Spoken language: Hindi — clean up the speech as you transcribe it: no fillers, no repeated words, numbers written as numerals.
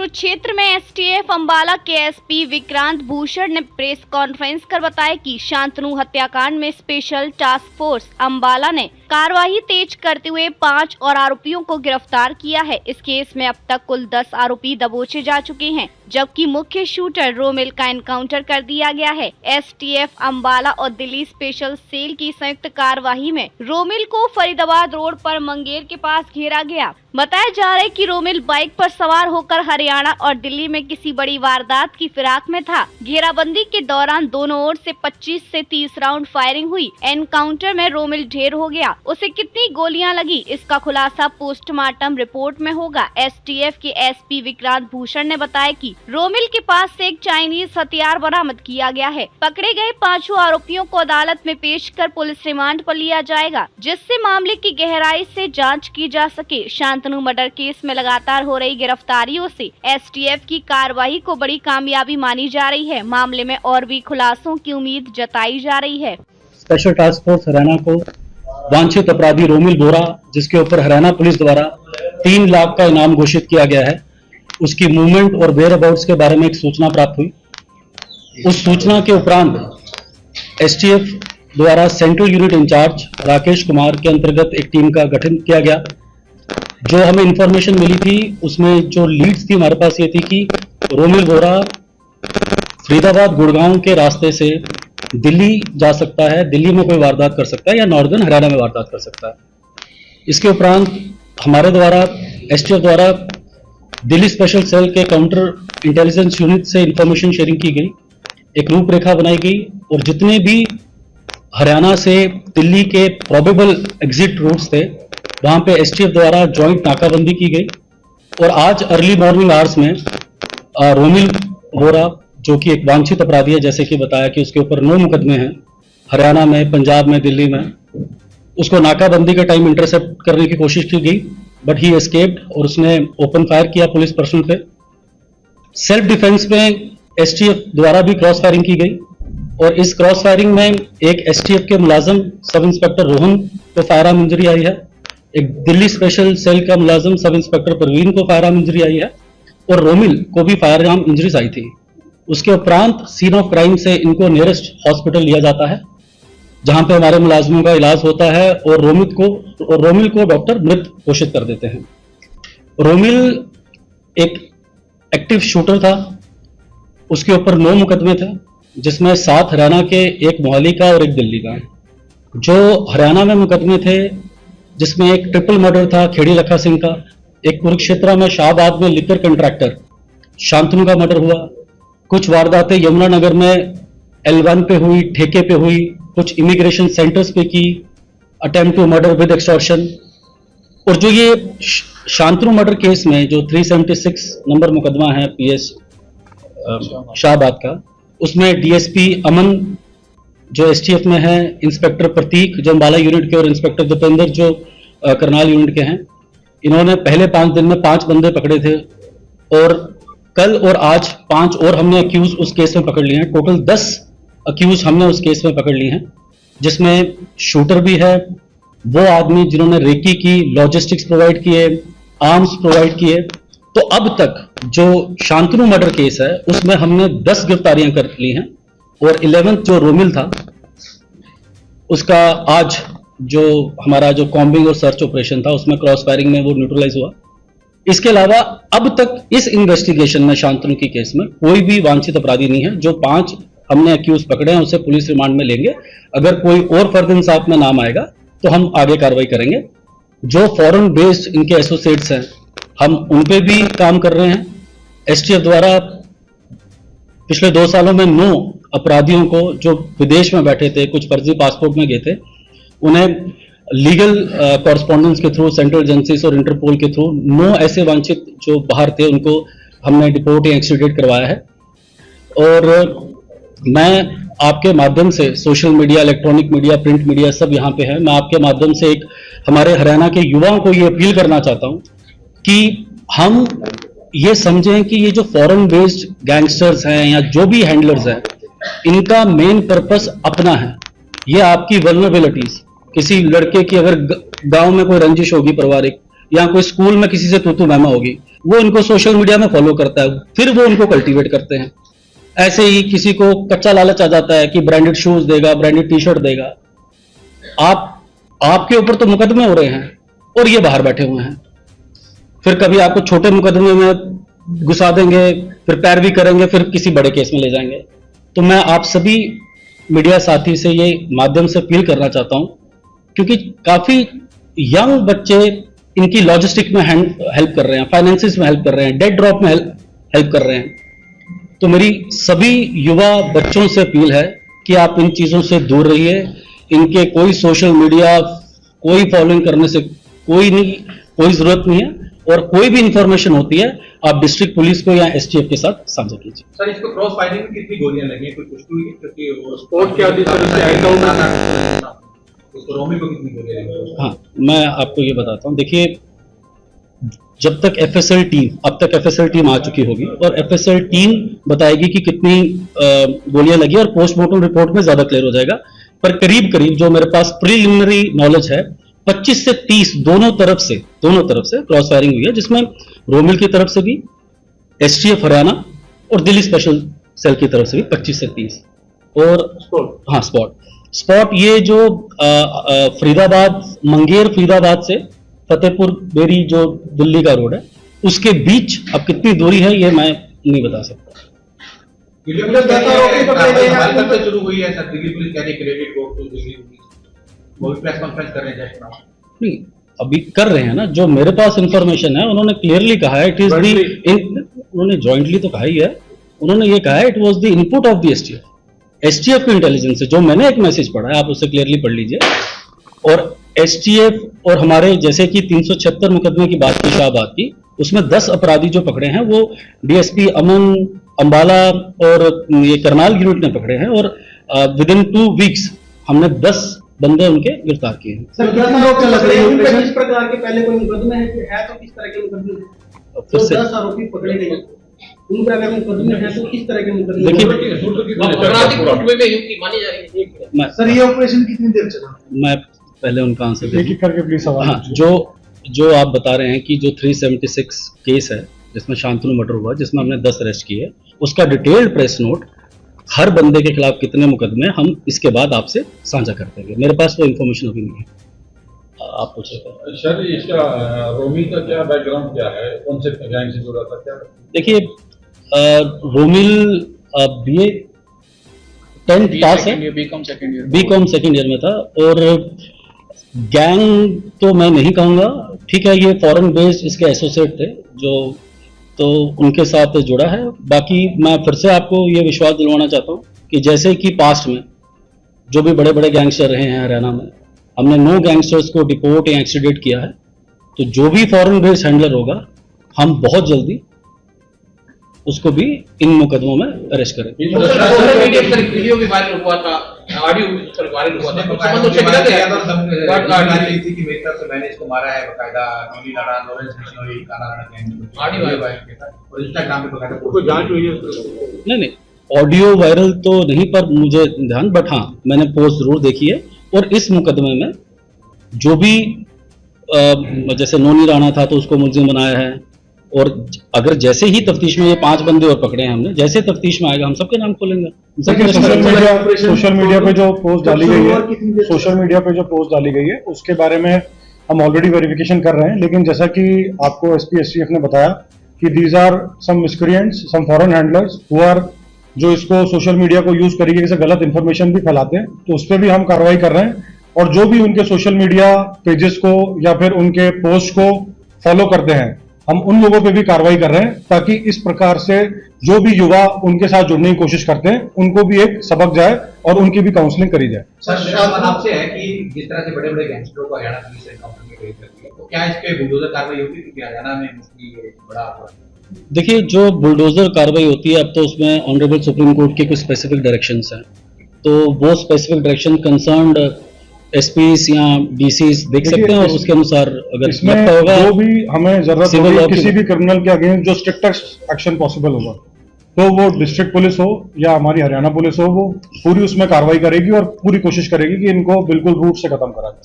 कुरुक्षेत्र में एसटीएफ अंबाला के एसपी विक्रांत भूषण ने प्रेस कॉन्फ्रेंस कर बताया कि शांतनु हत्याकांड में स्पेशल टास्क फोर्स अंबाला ने कार्रवाई तेज करते हुए 5 और आरोपियों को गिरफ्तार किया है। इस केस में अब तक कुल 10 आरोपी दबोचे जा चुके हैं, जबकि मुख्य शूटर रोमिल का एनकाउंटर कर दिया गया है। एसटीएफ अंबाला और दिल्ली स्पेशल सेल की संयुक्त कार्रवाई में रोमिल को फरीदाबाद रोड पर मंगेर के पास घेरा गया। बताया जा रहा है कि रोमिल बाइक पर सवार होकर हरियाणा और दिल्ली में किसी बड़ी वारदात की फिराक में था। घेराबंदी के दौरान दोनों ओर से 25 से 30 राउंड फायरिंग हुई। एनकाउंटर में रोमिल ढेर हो गया। उसे कितनी गोलियां लगी, इसका खुलासा पोस्टमार्टम रिपोर्ट में होगा। एसटीएफ के एसपी विक्रांत भूषण ने बताया कि रोमिल के पास से एक चाइनीज हथियार बरामद किया गया है। पकड़े गए 5 आरोपियों को अदालत में पेश कर पुलिस रिमांड पर लिया जाएगा, जिससे मामले की गहराई से जांच की जा सके। शांतनु मर्डर केस में लगातार हो रही गिरफ्तारियों से एसटीएफ की कार्रवाई को बड़ी कामयाबी मानी जा रही है। मामले में और भी खुलासों की उम्मीद जताई जा रही है। स्पेशल टास्क फोर्स हरियाणा को वांछित अपराधी रोमिल बोरा, जिसके ऊपर हरियाणा पुलिस द्वारा 3 लाख का इनाम घोषित किया गया है, उसकी मूवमेंट और वेयर अबाउट्स के बारे में एक सूचना प्राप्त हुई। उस सूचना के उपरांत एसटीएफ द्वारा central unit incharge Rakesh Kumar के अंतर्गत एक टीम का गठन किया गया। जो हमें इंफॉर्मेशन मिली थी उसमें जो लीड्स थी हमारे पास ये थी कि रोमिल बोरा फरीदाबाद गुड़गांव के रास्ते से दिल्ली जा सकता है, दिल्ली में कोई वारदात कर सकता है या नॉर्दर्न हरियाणा में वारदात कर सकता है। इसके उपरांत हमारे द्वारा एसटीएफ द्वारा दिल्ली स्पेशल सेल के काउंटर इंटेलिजेंस यूनिट से इंफॉर्मेशन शेयरिंग की गई, एक रूपरेखा बनाई गई और जितने भी हरियाणा से दिल्ली के प्रोबेबल एग्जिट रूट्स थे वहां पे एसटीएफ द्वारा जॉइंट नाकाबंदी की गई। और आज अर्ली मॉर्निंग आवर्स में रोमिल बोरा, जो कि एक वांछित अपराधी है, जैसे कि बताया कि उसके ऊपर 9 मुकदमे हैं हरियाणा में, पंजाब में, दिल्ली में, उसको नाकाबंदी का टाइम इंटरसेप्ट करने की कोशिश की गई, बट ही एस्केप्ड और उसने ओपन फायर किया पुलिस पर्सन पे। सेल्फ डिफेंस में एसटीएफ द्वारा भी क्रॉस फायरिंग की गई और इस क्रॉस फायरिंग में एक एसटीएफ के मुलाजिम सब इंस्पेक्टर रोहन को फायर आर्म इंजरी आई है, एक दिल्ली स्पेशल सेल का मुलाजिम सब इंस्पेक्टर परवीन को फायर आर्म इंजरी आई है और रोमिल को भी फायर आर्म इंजरीज आई थी। उसके उपरांत सीन ऑफ क्राइम से इनको नियरेस्ट हॉस्पिटल लिया जाता है, जहां पे हमारे मुलाजिमों का इलाज होता है और रोमिल को डॉक्टर मृत घोषित कर देते हैं। रोमिल एक एक्टिव शूटर था, उसके ऊपर 9 मुकदमे थे, जिसमें 7 हरियाणा के, एक मोहाली का और एक दिल्ली का। जो हरियाणा में मुकदमे थे जिसमें एक ट्रिपल मर्डर था खेड़ी लखा सिंह का, एक कुरुक्षेत्र में शाहबाद में लिकर कंट्रैक्टर शांतनु का मर्डर हुआ, कुछ वारदातें यमुनानगर में L1 पे हुई, ठेके पे हुई, कुछ इमिग्रेशन सेंटर्स पे की, attempt to murder with extortion. और जो ये शांतनु मर्डर केस में जो 376 नंबर मुकदमा है पीएस शाहबाद का, उसमें डीएसपी अमन जो एसटीएफ में है, इंस्पेक्टर प्रतीक जो अंबाला यूनिट के और इंस्पेक्टर दीपेंद्र जो करनाल यूनिट के हैं, इन्होंने पहले 5 दिन में 5 बंदे पकड़े थे और कल और आज 5 और हमने अक्यूज उस केस में पकड़ लिए हैं। टोटल 10 अक्यूज हमने उस केस में पकड़ लिए हैं, जिसमें शूटर भी है, वो आदमी जिन्होंने रेकी की, लॉजिस्टिक्स प्रोवाइड किए, आर्म्स प्रोवाइड किए। तो अब तक जो शांतनु मर्डर केस है उसमें हमने 10 गिरफ्तारियां कर ली हैं और 11th जो रोमिल था उसका आज जो हमारा जो कॉम्बिंग और सर्च ऑपरेशन था उसमें क्रॉस फायरिंग में वो न्यूट्रलाइज हुआ। इसके अलावा अब तक इस इन्वेस्टिगेशन में शांतनु की केस में कोई भी वांछित अपराधी नहीं है। जो 5 हमने अक्यूज पकड़े हैं उसे पुलिस रिमांड में लेंगे। अगर कोई और फर्दर इंसाफ में नाम आएगा तो हम आगे कार्रवाई करेंगे। जो फॉरेन बेस्ड इनके एसोसिएट्स हैं हम उन पे भी काम कर रहे हैं। एसटीएफ द्वारा पिछले 2 सालों में 9 अपराधियों को जो विदेश में बैठे थे, कुछ फर्जी पासपोर्ट में गए थे, उन्हें लीगल कॉरस्पॉन्डेंस के थ्रू, सेंट्रल एजेंसीज और इंटरपोल के थ्रू 9 ऐसे वांछित जो बाहर थे उनको हमने डिपोर्ट या एक्सट्राडिट करवाया है। और मैं आपके माध्यम से social media, electronic media, print media सब यहाँ पे है, मैं आपके माध्यम से एक हमारे हरियाणा के युवाओं को ये अपील करना चाहता हूँ कि हम ये समझें कि ये जो फॉरेन बेस्ड गैंगस्टर्स हैं या जो भी हैंडलर्स हैं, इनका मेन पर्पस अपना है। ये आपकी वल्नरेबिलिटीज, किसी लड़के की अगर गांव में कोई रंजिश होगी पारिवारिक, या कोई स्कूल में किसी से तू मैमा होगी, वो इनको सोशल मीडिया में फॉलो करता है, फिर वो उनको कल्टीवेट करते हैं। ऐसे ही किसी को कच्चा लालच आ जाता है कि ब्रांडेड शूज देगा, ब्रांडेड टी शर्ट देगा। आपके ऊपर तो मुकदमे हो रहे हैं और ये बाहर बैठे हुए हैं। फिर कभी आपको छोटे मुकदमे में घुसा देंगे, फिर पैरवी करेंगे, फिर किसी बड़े केस में ले जाएंगे। तो मैं आप सभी मीडिया साथी से ये माध्यम से अपील करना चाहता हूं, क्योंकि काफी यंग बच्चे इनकी लॉजिस्टिक में हेल्प कर रहे हैं, फाइनेंसिस में हेल्प कर रहे हैं, डेट ड्रॉप में हेल्प कर रहे हैं। तो मेरी सभी युवा बच्चों से अपील है कि आप इन चीजों से दूर रहिए। इनके कोई सोशल मीडिया, कोई फॉलोइंग करने से कोई जरूरत नहीं है, और कोई भी इंफॉर्मेशन होती है आप डिस्ट्रिक्ट पुलिस को या एसटीएफ के साथ साझा कीजिए। सर, इसको क्रॉस फायरिंग में कितनी गोलियां लगी हैं, कोई पुष्टि हुई है? क्योंकि वो स्पोर्ट क्या थी सर, इससे एंड आउट उसको रोमिल को कितनी गोलियां लगी? हाँ, मैं आपको ये बताता हूँ। देखिए, जब तक एफएसएल टीम, अब तक एफएसएल टीम आ चुकी होगी और एफएसएल टीम बताएगी कि कितनी गोलियां लगी, और पोस्टमार्टम रिपोर्ट में ज्यादा क्लियर हो जाएगा। पर करीब करीब जो मेरे पास प्रिलिमिनरी नॉलेज है, 25 से 30 दोनों तरफ से क्रॉस फायरिंग हुई है, जिसमें रोमिल की तरफ से भी, एसटीएफ हरियाणा और दिल्ली स्पेशल सेल की तरफ से भी 25 से 30। और हाँ, स्पॉट ये जो फरीदाबाद, मंगेर फरीदाबाद से फतेहपुर बेरी जो दिल्ली का रोड है, उसके बीच अब कितनी दूरी है ये मैं नहीं बता सकता। शुरू हुई है सर, दिल्ली पुलिस कह रही है credit go to Delhi police, वो भी प्रेस कॉन्फ्रेंस कर रहे हैं। नहीं, अभी कर रहे हैं ना, जो मेरे पास इंफॉर्मेशन है उन्होंने क्लियरली कहा है, इट इज दी, उन्होंने जॉइंटली तो कहा ही है, उन्होंने ये कहा है it was the input of the STF की इंटेलिजेंस है। जो मैंने एक मैसेज पढ़ा है, आप उसे क्लियरली पढ़ लीजिए। और एसटीएफ और हमारे, जैसे कि 376 मुकदमे की बात की, शाहबाद की, उसमें 10 अपराधी जो पकड़े हैं वो डीएसपी अमन अंबाला और ये करनाल यूनिट ने पकड़े हैं, और विद इन 2 वीक्स हमने 10 बंदे उनके गिरफ्तार किए हैं। सर, किस प्रकार के पहले कोई मुकदमे है तो किस तरह के मुकदमे? फिर से 10 आरोपी पकड़े गए, उन पर अगर मुकदमे हैं तो किस तरह के मुकदमे? देखिए, सर, ये ऑपरेशन कितनी देर चला? मैं पहले उनका आंसर दे दूं। करके प्लीज सवाल। हाँ, जो आप बता रहे हैं कि जो 376 केस है जिसमें शांतनु मर्डर हुआ, जिसमें हमने 10 अरेस्ट किए, उसका डिटेल्ड प्रेस नोट, हर बंदे के खिलाफ कितने मुकदमे, हम इसके बाद आपसे साझा कर देंगे। मेरे पास वो इन्फॉर्मेशन अभी नहीं है। आप पूछ रहे थे सर, इसका रोमिल का क्या बैकग्राउंड क्या है, कौन से गैंग से जुड़ा था, क्या? देखिए, रोमिल बीए 10th पास है, बीकॉम सेकेंड ईयर में था, और गैंग तो मैं नहीं कहूँगा, ठीक है, ये फॉरेन बेस्ड इसके एसोसिएट थे जो, तो उनके साथ जुड़ा है। बाकी मैं फिर से आपको ये विश्वास दिलवाना चाहता हूँ कि जैसे कि पास्ट में जो भी बड़े बड़े गैंगस्टर रहे हैं हरियाणा में, हमने 9 गैंगस्टर्स को डिपोर्ट या एक्सीडेट किया है। तो जो भी फॉरेन बेस्ड हैंडलर होगा, हम बहुत जल्दी उसको भी इन मुकदमों में अरेस्ट करेंगे। वीडियो भी वायरल हुआ था, ऑडियो वायरल हुआ था, संबंध से मिला था बात कर थी कि मेरी तरफ से मैंने इसको मारा है, बकायदा नोनी नारा, लॉरेंस बिश्नोई, काला नारा के ऑडियो वायरल किया था और इंस्टाग्राम पे बकायदा कोई जांच हुई है? नहीं, ऑडियो वायरल तो नहीं, पर मुझे ध्यान, बट हाँ, मैंने पोस्ट जरूर देखी है। और इस मुकदमे में जो भी जैसे नोनी राणा था तो उसको मुलजिम बनाया है, और अगर जैसे ही तफ्तीश में ये 5 बंदे और पकड़े हैं हमने, जैसे तफ्तीश में आएगा हम सबके नाम खोलेंगे। सोशल मीडिया पे जो पोस्ट डाली गई है उसके बारे में हम ऑलरेडी वेरिफिकेशन कर रहे हैं, लेकिन जैसा कि आपको एसपी एसटीएफ ने बताया कि these are some miscreants, some foreign handlers who are, जो इसको सोशल मीडिया को यूज तरीके से गलत इंफॉर्मेशन भी फैलाते हैं, तो उस पर भी हम कार्रवाई कर रहे हैं। और जो भी उनके सोशल मीडिया पेजेस को या फिर उनके पोस्ट को फॉलो करते हैं, हम उन लोगों पे भी कार्रवाई कर रहे हैं, ताकि इस प्रकार से जो भी युवा उनके साथ जुड़ने की कोशिश करते हैं उनको भी एक सबक जाए और उनकी भी काउंसलिंग करी जाए। सर, सवाल आपसे है कि जिस तरह से बड़े बड़े गैंगस्टरों को हरियाणा पुलिस एनकाउंटर में रेड करती है, तो क्या इस पे बुलडोजर कार्रवाई होगी? क्योंकि हरियाणा में मुस्लिम बड़ा अपराध। देखिए, जो बुलडोजर कार्रवाई होती है, अब तो उसमें ऑनरेबल सुप्रीम कोर्ट के कुछ स्पेसिफिक डायरेक्शंस हैं, तो वो स्पेसिफिक डायरेक्शन कंसर्न्ड एसपीस या डीसीस देख सकते हैं, और उसके अनुसार अगर लगता होगा, जो भी हमें जरूरत होगी किसी भी क्रिमिनल के अगेंस्ट जो स्ट्रिक्टेस्ट एक्शन पॉसिबल होगा, तो वो डिस्ट्रिक्ट पुलिस हो या हमारी हरियाणा पुलिस हो, वो पूरी उसमें कार्रवाई करेगी और पूरी कोशिश करेगी कि इनको बिल्कुल रूट से खत्म करा जाए।